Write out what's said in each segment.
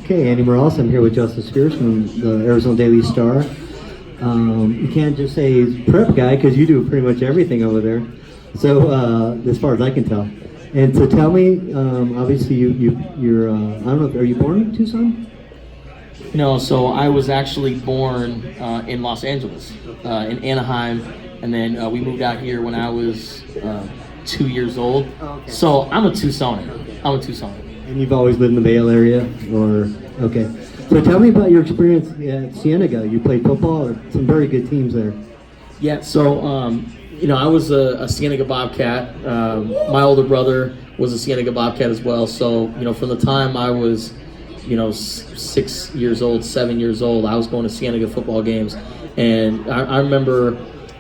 Okay, Andy Morales. I'm here with Justin Spears from the Arizona Daily Star. You can't just say he's a prep guy because you do pretty much everything over there. So, as far as I can tell. And so tell me, obviously you're, I don't know, are you born in Tucson? No, so I was actually born in Los Angeles, in Anaheim, and then we moved out here when I was 2 years old. Okay. So I'm a Tucsoner. I'm a Tucsoner. And you've always lived in the Bay area, or okay? So tell me about your experience at Cienega. You played football, some very good teams there. Yeah, so I was a Cienega Bobcat. My older brother was a Cienega Bobcat as well. So from the time I was 6 years old, 7 years old, I was going to Cienega football games, and I remember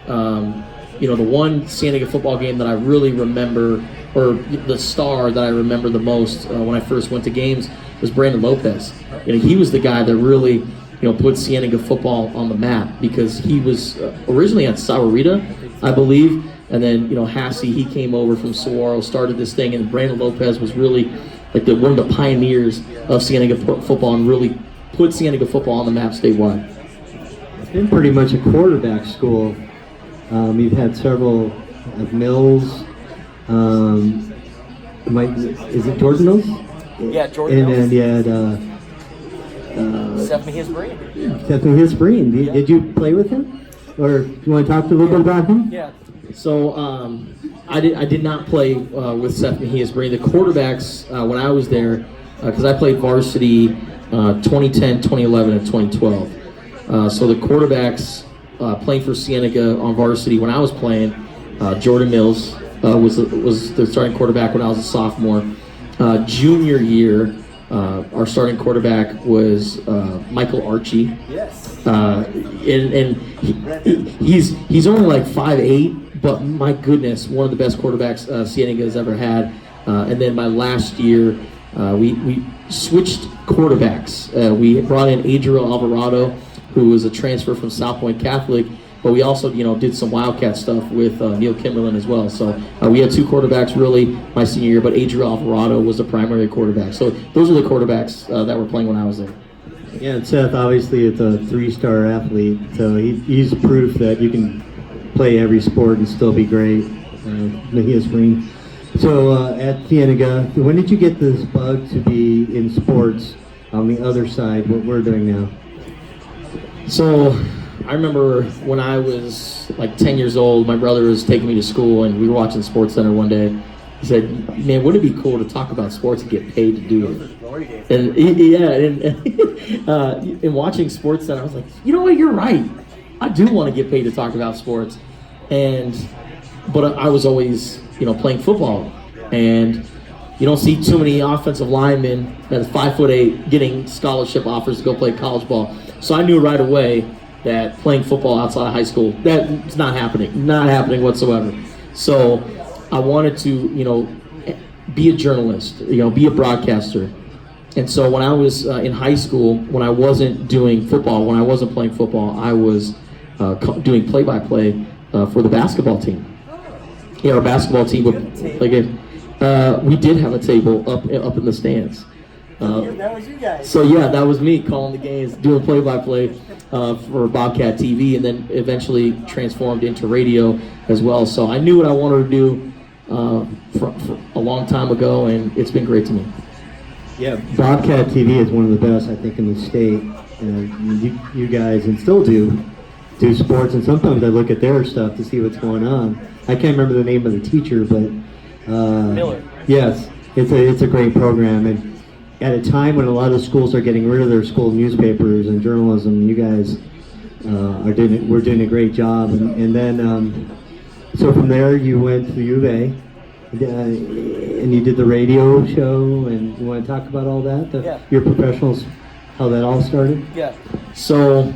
the one Cienega football game that I really remember, or the star that I remember the most when I first went to games, was Brandon Lopez. He was the guy that really put Cienega football on the map, because he was originally at Sahuarita, I believe, and then Hassie, he came over from Saguaro, started this thing, and Brandon Lopez was really like one of the pioneers of Cienega football and really put Cienega football on the map statewide. It's been pretty much a quarterback school. You've had several Mills. Is it Jordan Mills? Yeah, Jordan and Mills. And then you had Stephanie Hisbreen. Stephanie Hisbreen. Did you play with him? Or do you want to talk a little bit about him? Yeah. So I did not play with Stephanie Hisbreen. The quarterbacks when I was there, because I played varsity 2010, 2011, and 2012. So the quarterbacks playing for Cienega on varsity when I was playing, Jordan Mills was the starting quarterback when I was a sophomore. Junior year, our starting quarterback was Michael Archie. Yes. And he's only like 5'8", but my goodness, one of the best quarterbacks Cienega has ever had. And then my last year, we switched quarterbacks. We brought in Adriel Alvarado, who was a transfer from South Point Catholic, but we also did some Wildcat stuff with Neil Kimberlin as well. So we had two quarterbacks really my senior year, but Adriel Alvarado was the primary quarterback. So those are the quarterbacks that were playing when I was there. Yeah, and Seth obviously is a 3-star athlete, so he's proof that you can play every sport and still be great. He is green. So at Cienega, when did you get this bug to be in sports on the other side, what we're doing now? So I remember when I was like 10 years old, my brother was taking me to school, and we were watching Sports Center one day. He said, "Man, wouldn't it be cool to talk about sports and get paid to do it?" And in watching Sports Center, I was like, you know what, you're right. I do want to get paid to talk about sports. But I was always, playing football. And you don't see too many offensive linemen that are 5'8" getting scholarship offers to go play college ball. So I knew right away that playing football outside of high school, that's not happening whatsoever. So I wanted to, be a journalist, be a broadcaster. And so when I was in high school, when I wasn't doing football, when I wasn't playing football, I was doing play-by-play for the basketball team. Yeah, our basketball team would play games. We did have a table up in the stands. That was you guys. So yeah, that was me calling the games, doing play-by-play for Bobcat TV, and then eventually transformed into radio as well. So I knew what I wanted to do for a long time ago, and it's been great to me. Yeah, Bobcat TV is one of the best, I think, in the state. You guys, and still do sports, and sometimes I look at their stuff to see what's going on. I can't remember the name of the teacher, but Miller. Yes, it's a great program, and at a time when a lot of schools are getting rid of their school newspapers and journalism, you guys we're doing a great job. And then so from there you went to U of A. And you did the radio show, and you want to talk about all that? Your professionals, how that all started? Yeah. So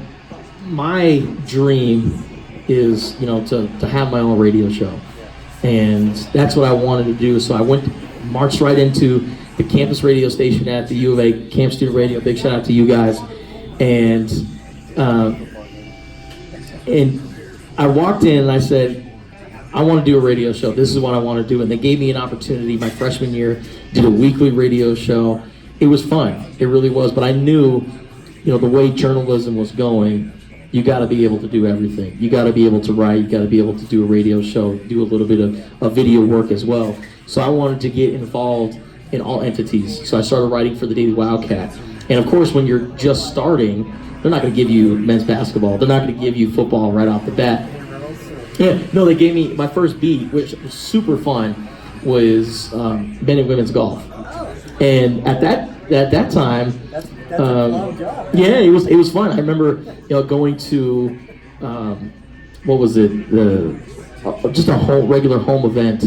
my dream is, to have my own radio show. And that's what I wanted to do. So I marched right into the campus radio station at the U of A, Camp Student Radio. Big shout out to you guys. And I walked in and I said, I want to do a radio show. This is what I want to do. And they gave me an opportunity my freshman year, did a weekly radio show. it was fun. It really was. But I knew, the way journalism was going, you got to be able to do everything. You got to be able to write. You got to be able to do a radio show, do a little bit of video work as well. So I wanted to get involved in all entities. So I started writing for the Daily Wildcat. And of course, when you're just starting, they're not going to give you men's basketball. They're not going to give you football right off the bat. Yeah, no, they gave me my first beat, which was super fun, was men and women's golf. And at that time, That's a long job. yeah, it was fun. I remember going to what was it, just a regular home event,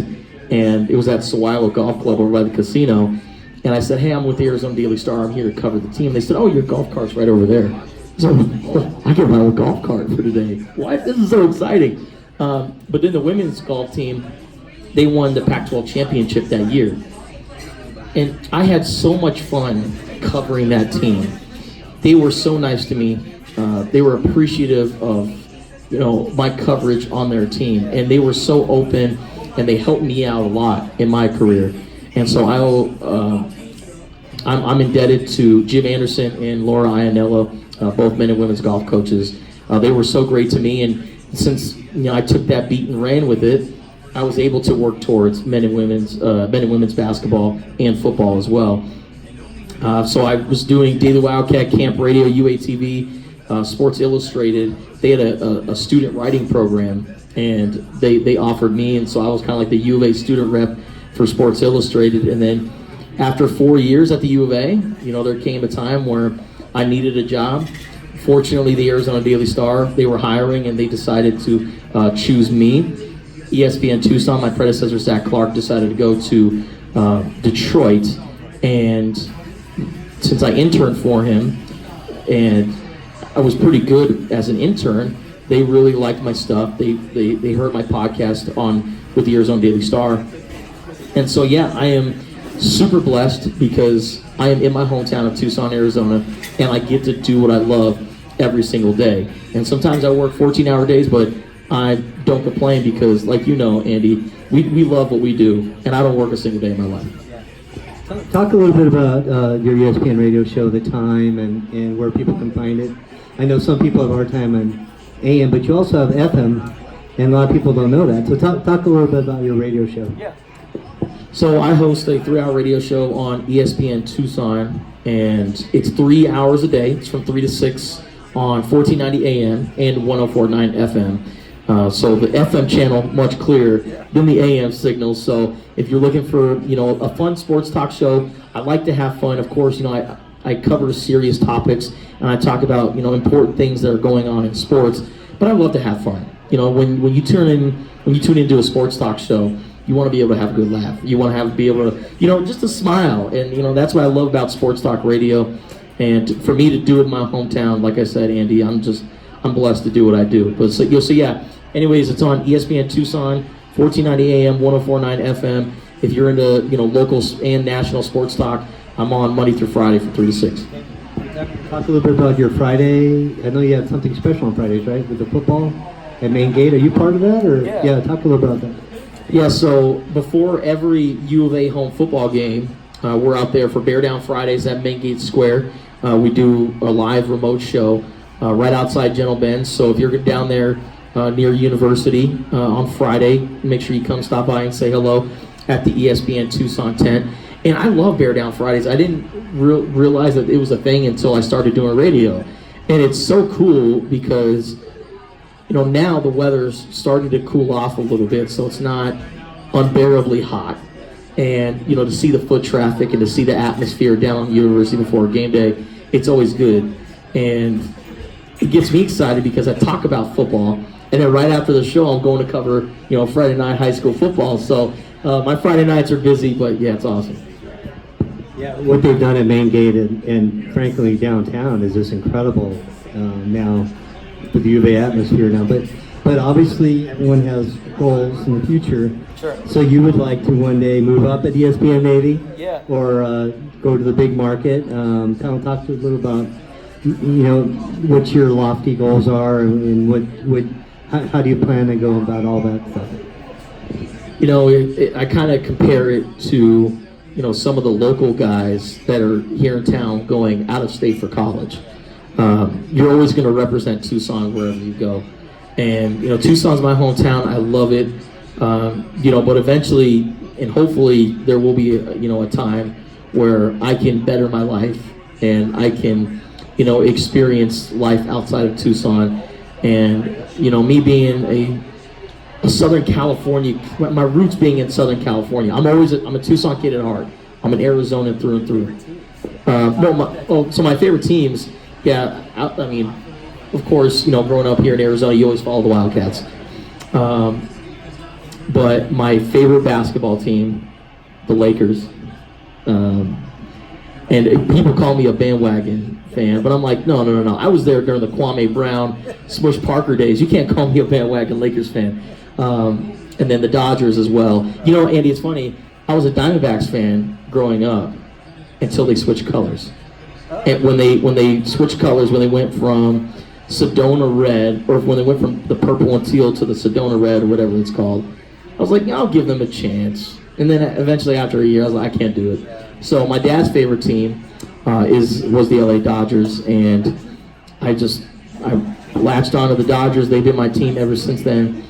and it was at Sawilo Golf Club over by the casino. And I said, hey, I'm with the Arizona Daily Star. I'm here to cover the team. They said, oh, your golf cart's right over there. So I get my own golf cart for today. What? This is so exciting. But then the women's golf team, they won the Pac-12 championship that year. And I had so much fun covering that team. They were so nice to me. They were appreciative of, my coverage on their team. And they were so open, and they helped me out a lot in my career. And so I'm indebted to Jim Anderson and Laura Ianello, both men and women's golf coaches. They were so great to me, and since I took that beat and ran with it, I was able to work towards men and women's basketball and football as well. So I was doing Daily Wildcat, Camp Radio, UATV, Sports Illustrated. They had a student writing program, and they offered me, and so I was kind of like the U of A student rep for Sports Illustrated. And then after 4 years at the U of A, there came a time where I needed a job. Fortunately, the Arizona Daily Star, they were hiring, and they decided to choose me. ESPN Tucson, my predecessor, Zach Clark, decided to go to Detroit. And since I interned for him, and I was pretty good as an intern, they really liked my stuff. They heard my podcast with the Arizona Daily Star. And so, yeah, I am super blessed because I am in my hometown of Tucson, Arizona, and I get to do what I love every single day. And sometimes I work 14-hour days, but I don't complain because, like Andy, we love what we do, and I don't work a single day in my life. Talk a little bit about your ESPN radio show, the time, and where people can find it. I know some people have a hard time on AM, but you also have FM, and a lot of people don't know that. So talk a little bit about your radio show. Yeah. So I host a 3-hour radio show on ESPN Tucson, and it's 3 hours a day. It's from 3 to 6 on 1490 AM and 1049 FM. So the FM channel much clearer than the AM signal. So if you're looking for a fun sports talk show, I like to have fun. Of course, I cover serious topics, and I talk about important things that are going on in sports. But I love to have fun. When you tune into a sports talk show, you want to be able to have a good laugh. You want to be able to, just to smile. And, that's what I love about sports talk radio. And for me to do it in my hometown, like I said, Andy, I'm blessed to do what I do. But so yeah. Anyways, it's on ESPN Tucson, 1490 AM, 1049 FM. If you're into, local and national sports talk, I'm on Monday through Friday from 3 to 6. Talk a little bit about your Friday. I know you have something special on Fridays, right? With the football at Main Gate. Are you part of that? Or yeah, talk a little bit about that. Yeah, so before every U of A home football game, we're out there for Bear Down Fridays at Main Gate Square. We do a live remote show right outside Gentle Ben's. So if you're down there near University on Friday, make sure you come stop by and say hello at the ESPN Tucson tent. And I love Bear Down Fridays. I didn't realize that it was a thing until I started doing radio. And it's so cool because now the weather's starting to cool off a little bit, so it's not unbearably hot. And, to see the foot traffic and to see the atmosphere down on University before game day, it's always good. And it gets me excited because I talk about football, and then right after the show, I'm going to cover, Friday night high school football. So my Friday nights are busy, but yeah, it's awesome. Yeah, what they've done at Main Gate and frankly downtown is just incredible now. With the U of A atmosphere now, but obviously everyone has goals in the future. Sure. So you would like to one day move up at ESPN maybe? Yeah. Or go to the big market. Talk to us a little about what your lofty goals are and how do you plan to go about all that stuff? I kind of compare it to some of the local guys that are here in town going out of state for college. You're always going to represent Tucson wherever you go. And, Tucson's my hometown. I love it. But eventually, and hopefully, there will be, a time where I can better my life and I can, experience life outside of Tucson. And, me being a Southern California, my roots being in Southern California. I'm a Tucson kid at heart. I'm an Arizonan through and through. So my favorite teams, of course, growing up here in Arizona, you always follow the Wildcats. But my favorite basketball team, the Lakers. And people call me a bandwagon fan, but I'm like, no. I was there during the Kwame Brown, Smush Parker days. You can't call me a bandwagon Lakers fan. And then the Dodgers as well. Andy, it's funny. I was a Diamondbacks fan growing up until they switched colors. And when they switched colors, when they went from Sedona red, or when they went from the purple and teal to the Sedona red, or whatever it's called, I was like, yeah, I'll give them a chance. And then eventually, after a year, I was like, I can't do it. So my dad's favorite team was the LA Dodgers, and I latched onto the Dodgers. They've been my team ever since then.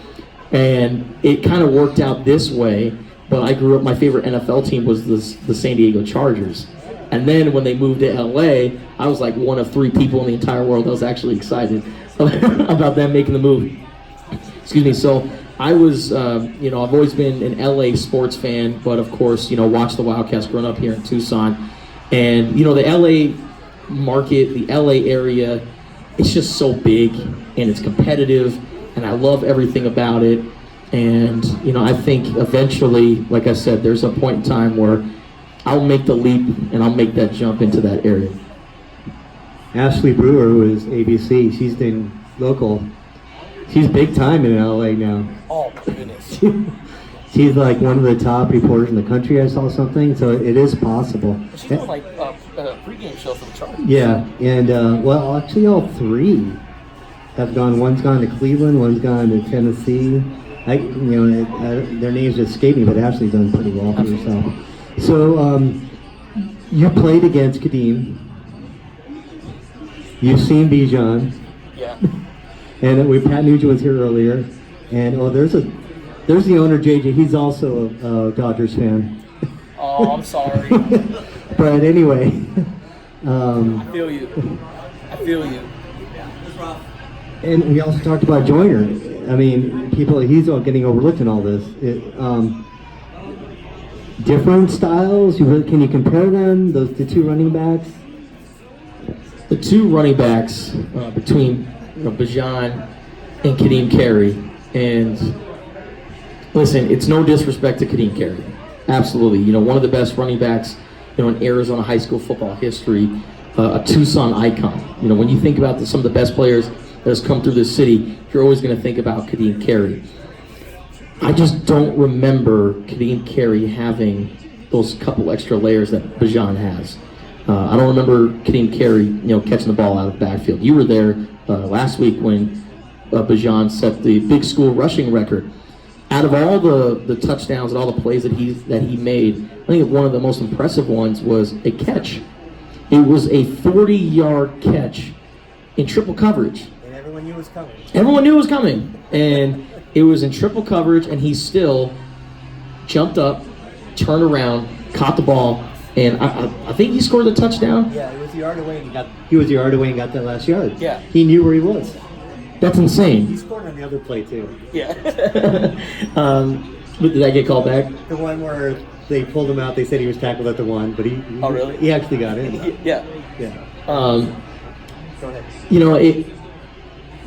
And it kind of worked out this way, but I grew up, my favorite NFL team was the San Diego Chargers. And then when they moved to LA, I was like one of 3 people in the entire world that was actually excited about them making the move. Excuse me. So I was, I've always been an LA sports fan, but of course, watched the Wildcats growing up here in Tucson. And, the LA market, the LA area, it's just so big and it's competitive. And I love everything about it. And, I think eventually, like I said, there's a point in time where I'll make the leap and I'll make that jump into that area. Ashley Brewer, who is ABC, she's been local. She's big time in LA now. Oh, my goodness. She's like one of the top reporters in the country, I saw something, so it is possible. She's doing like a pregame show for the Chargers. Yeah, and actually all 3 have gone. One's gone to Cleveland, one's gone to Tennessee. Their names escape me, but Ashley's done pretty well for herself. So, you played against Kadeem. You've seen Bijan. Yeah. And Pat Nugent was here earlier. And there's the owner, JJ. He's also a Dodgers fan. Oh, I'm sorry. But anyway. I feel you. And we also talked about Joyner. I mean, he's all getting overlooked in all this. Different styles? Can you compare them, the 2 running backs? The 2 running backs between Bijan and Kadeem Carey. And listen, it's no disrespect to Kadeem Carey. Absolutely. One of the best running backs in Arizona high school football history, a Tucson icon. When you think about some of the best players that has come through this city, you're always going to think about Kadeem Carey. I just don't remember Kadeem Carey having those couple extra layers that Bijan has. I don't remember Kadeem Carey, catching the ball out of the backfield. You were there last week when Bijan set the big school rushing record. Out of all the touchdowns and all the plays that he made, I think one of the most impressive ones was a catch. It was a 40-yard catch in triple coverage. And everyone knew it was coming. Everyone knew it was coming. And it was in triple coverage, and he still jumped up, turned around, caught the ball, and I think he scored the touchdown. Yeah, he was a yard away and He got that last yard. Yeah. He knew where he was. That's insane. He scored on the other play too. Yeah. But did that get called back? The one where they pulled him out, they said he was tackled at the 1, but he Oh, really? He actually got in. Yeah. Yeah. Go ahead.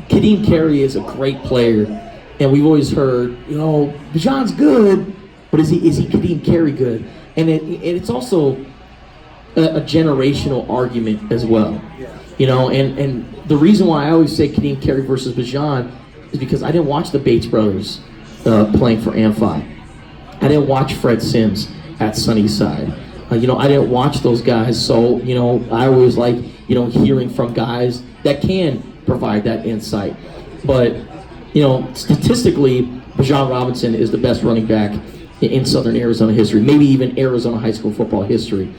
Kadeem Carey is a great player, and we've always heard, Bijan's good, but is he Kadeem Carey good? And it's also a generational argument as well. Yeah. And the reason why I always say Kadeem Carey versus Bijan is because I didn't watch the Bates brothers playing for Amphi. I didn't watch Fred Sims at Sunnyside. I didn't watch those guys, so I always like hearing from guys that can provide that insight. But statistically, Bijan Robinson is the best running back in Southern Arizona history, maybe even Arizona high school football history.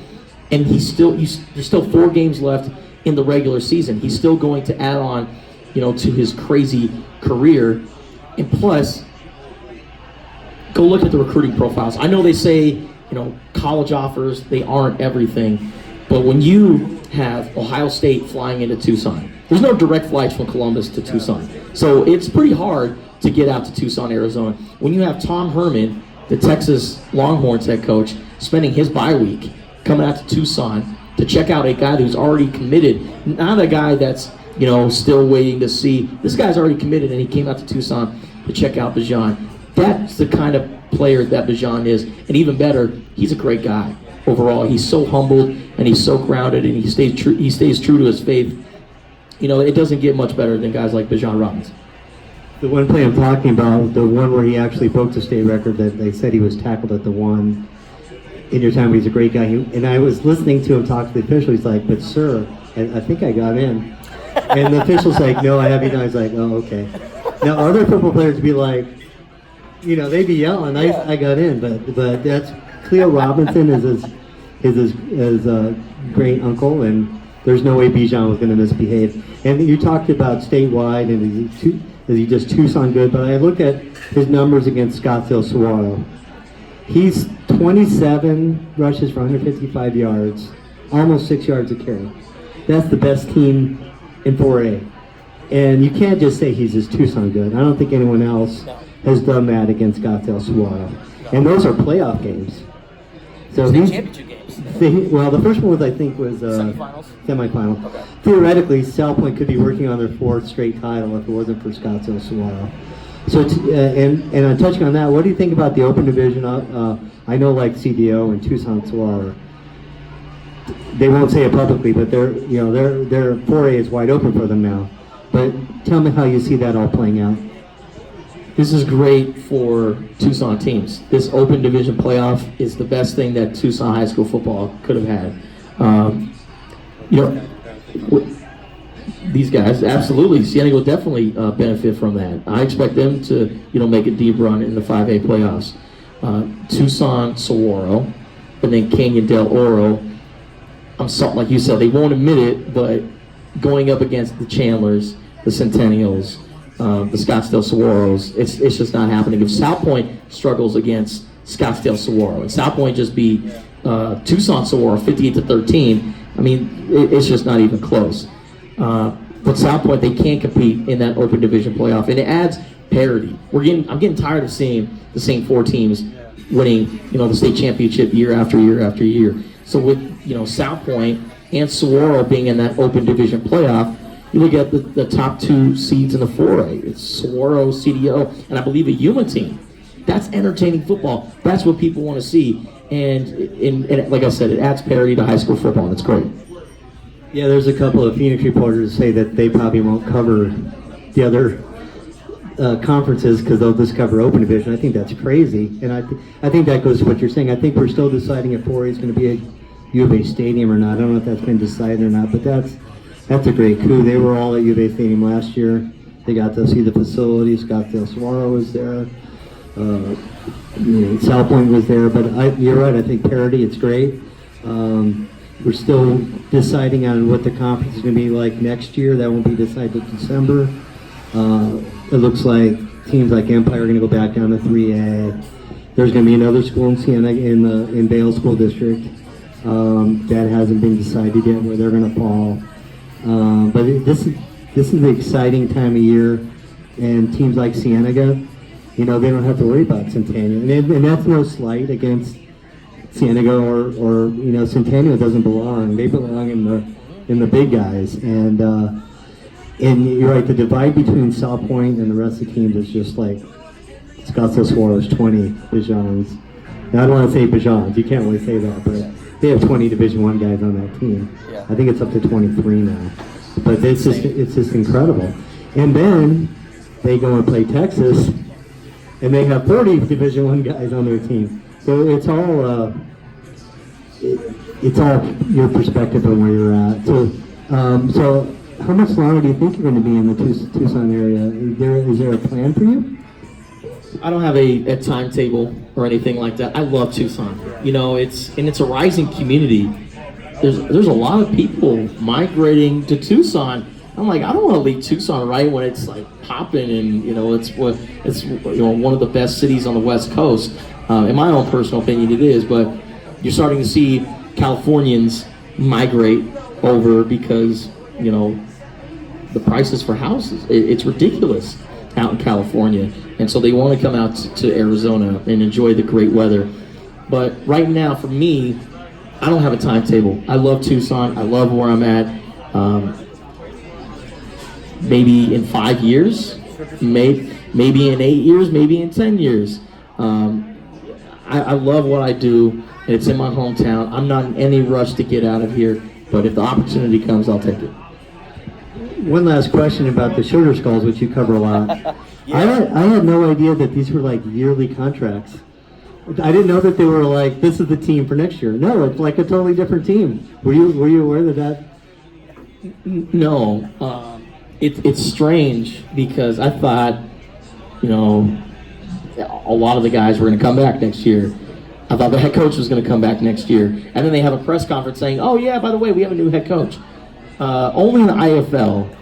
And there's still 4 games left in the regular season. He's still going to add on, to his crazy career. And plus, go look at the recruiting profiles. I know they say, college offers, they aren't everything. But when you have Ohio State flying into Tucson, there's no direct flights from Columbus to Tucson. So it's pretty hard to get out to Tucson, Arizona. When you have Tom Herman, the Texas Longhorns head coach, spending his bye week coming out to Tucson to check out a guy who's already committed, not a guy that's, still waiting to see. This guy's already committed, and he came out to Tucson to check out Bijan. That's the kind of player that Bijan is. And even better, he's a great guy overall. He's so humbled, and he's so grounded, and he stays true to his faith. It doesn't get much better than guys like Bijan Robinson. The one play I'm talking about, the one where he actually broke the state record, that they said he was tackled at the 1. In your time, he's a great guy. And I was listening to him talk to the official. He's like, "But sir, I think I got in." And the official's like, "No, I have you done." He's like, "Oh, okay." Now, other football players would be like, they'd be yelling, I got in. But that's Cleo Robinson is his great uncle, and there's no way Bijan was going to misbehave. And you talked about statewide, and is he just Tucson good? But I look at his numbers against Scottsdale Saguaro. He's 27 rushes for 155 yards, almost 6 yards a carry. That's the best team in 4A. And you can't just say he's just Tucson good. I don't think anyone else has done that against Scottsdale Saguaro. And those are playoff games. So State championship games. Well, the first one was Semifinals? Semifinal. Okay. Theoretically, South Point could be working on their 4th straight title if it wasn't for Scottsdale Saguaro. So, and I'm touching on that. What do you think about the open division? I know, like CDO and Tucson Saguaro, they won't say it publicly, but their 4A is wide open for them now. But tell me how you see that all playing out. This is great for Tucson teams. This open division playoff is the best thing that Tucson high school football could have had. These guys, absolutely. Siena will definitely benefit from that. I expect them to, make a deep run in the 5A playoffs. Tucson, Saguaro, and then Canyon del Oro. Like you said, they won't admit it, but going up against the Chandlers, the Centennials, the Scottsdale Saguaros, it's just not happening. If South Point struggles against Scottsdale Saguaro, and South Point just beat Tucson Saguaro 58-13, it's just not even close. But South Point, they can't compete in that open division playoff, and it adds parity. I'm getting tired of seeing the same 4 teams winning, the state championship year after year after year. So with South Point and Saguaro being in that open division playoff, you look at the top 2 seeds in the 4A. It's Saguaro, CDO, and I believe a Yuma team. That's entertaining football. That's what people want to see. And like I said, it adds parity to high school football, and it's great. Yeah, there's a couple of Phoenix reporters say that they probably won't cover the other conferences because they'll just cover open division. I think that's crazy, and I think that goes to what you're saying. I think we're still deciding if 4A is going to be a U of A stadium or not. I don't know if that's been decided or not, but that's a great coup. They were all at U of A Stadium last year. They got to see the facility. Scottsdale Saguaro was there. South Point was there. But you're right. I think parity, it's great. We're still deciding on what the conference is going to be like next year. That won't be decided in December. It looks like teams like Empire are going to go back down to 3A. There's going to be another school in Siena in Vail School District. That hasn't been decided yet where they're going to fall. But this is the exciting time of year, and teams like Cienega, they don't have to worry about Centennial, and that's no slight against Cienega or Centennial doesn't belong. They belong in the big guys, and you're right. The divide between South Point and the rest of the teams is just like Scottsdale Saguaro's 20 Bijans. Now I don't want to say Bijans. You can't really say that, but they have 20 Division I guys on that team. Yeah. I think it's up to 23 now. But it's just incredible. And then they go and play Texas, and they have 30 Division I guys on their team. So it's all your perspective on where you're at. So how much longer do you think you're going to be in the Tucson area? Is there a plan for you? I don't have a timetable or anything like that. I love Tucson. You know, it's a rising community. There's a lot of people migrating to Tucson. I'm like, I don't want to leave Tucson right when it's like popping, and you know, it's one of the best cities on the West Coast. In my own personal opinion, it is. But you're starting to see Californians migrate over because you know the prices for houses. It's ridiculous out in California, and so they want to come out to Arizona and enjoy the great weather. But right now, for me, I don't have a timetable. I love Tucson. I love where I'm at. Maybe in 5 years, maybe in 8 years, maybe in 10 years. I love what I do, and it's in my hometown. I'm not in any rush to get out of here, but if the opportunity comes, I'll take it. One last question about the Sugar Skulls, which you cover a lot. I had no idea that these were like yearly contracts. I didn't know that they were like, this is the team for next year. No, it's like a totally different team. Were you aware of that? No. It's strange because I thought, you know, a lot of the guys were going to come back next year. I thought the head coach was going to come back next year. And then they have a press conference saying, oh yeah, by the way, we have a new head coach. Only in the IFL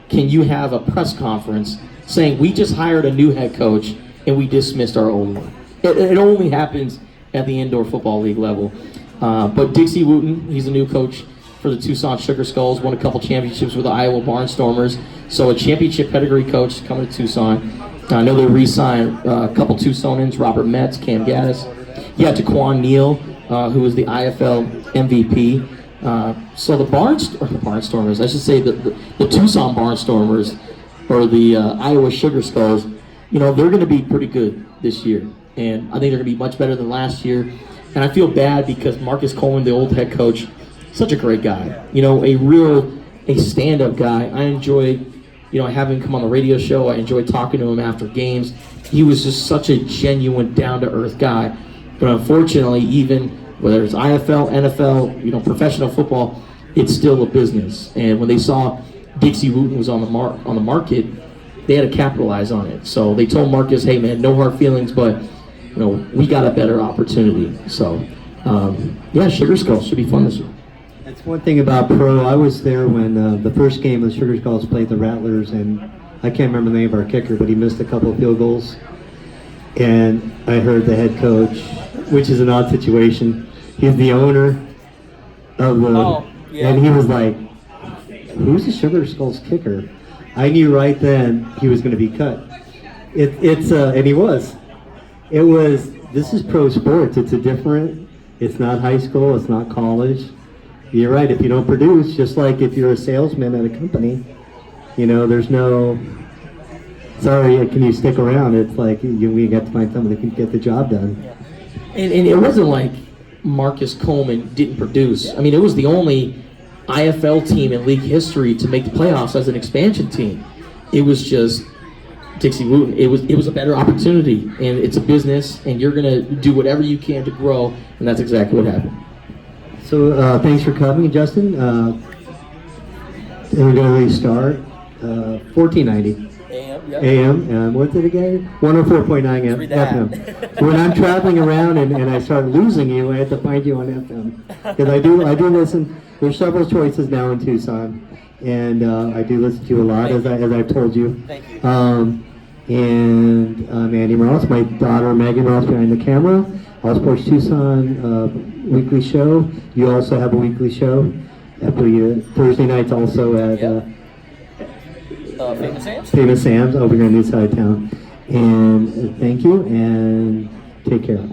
can you have a press conference saying we just hired a new head coach and we dismissed our old one. It only happens at the indoor football league level. But Dixie Wooten, he's a new coach for the Tucson Sugar Skulls, won a couple championships with the Iowa Barnstormers. So a championship pedigree coach coming to Tucson. I know they re-signed a couple Tucsonans, Robert Metz, Cam Gaddis. You had Taquan Neal, who was the IFL MVP. So the Barnstormers, I should say the Tucson Barnstormers, or the Iowa Sugar Skulls, you know, they're going to be pretty good this year. And I think they're going to be much better than last year. And I feel bad because Marcus Coleman, the old head coach, such a great guy. You know, a stand-up guy. I enjoyed, you know, having him come on the radio show. I enjoyed talking to him after games. He was just such a genuine, down-to-earth guy. But unfortunately, even whether it's IFL, NFL, you know, professional football, it's still a business. And when they saw Dixie Wooten was on the market, they had to capitalize on it. So they told Marcus, hey man, no hard feelings, but you know, we got a better opportunity. So yeah, Sugar Skulls should be fun this year. That's one thing about pro. I was there when the first game of the Sugar Skulls played the Rattlers, and I can't remember the name of our kicker, but he missed a couple of field goals. And I heard the head coach, which is an odd situation. He's the owner of the, and he was like, "Who's the Sugar Skulls kicker?" I knew right then he was going to be cut. And he was. It was. This is pro sports. It's a different. It's not high school. It's not college. You're right. If you don't produce, just like if you're a salesman at a company, you know, there's no. Sorry, can you stick around? It's like we got to find someone that can get the job done. And it wasn't like Marcus Coleman didn't produce. I mean, it was the only IFL team in league history to make the playoffs as an expansion team. It was just Dixie Wooten. It was a better opportunity, and it's a business, and you're gonna do whatever you can to grow, and that's exactly what happened. So thanks for coming, Justin. And we're gonna restart 1490. AM, what's it again? 104.9 FM. When I'm traveling around and I start losing you, I have to find you on FM. Because I do listen. There's several choices now in Tucson, and I do listen to you a lot, as I've told you. Thank you. And Andy Morales, my daughter Maggie Morales behind the camera. All Sports Tucson weekly show. You also have a weekly show every Thursday nights, also at. Famous Sam's? Famous Sam's over here on the east side of town. And thank you, and take care.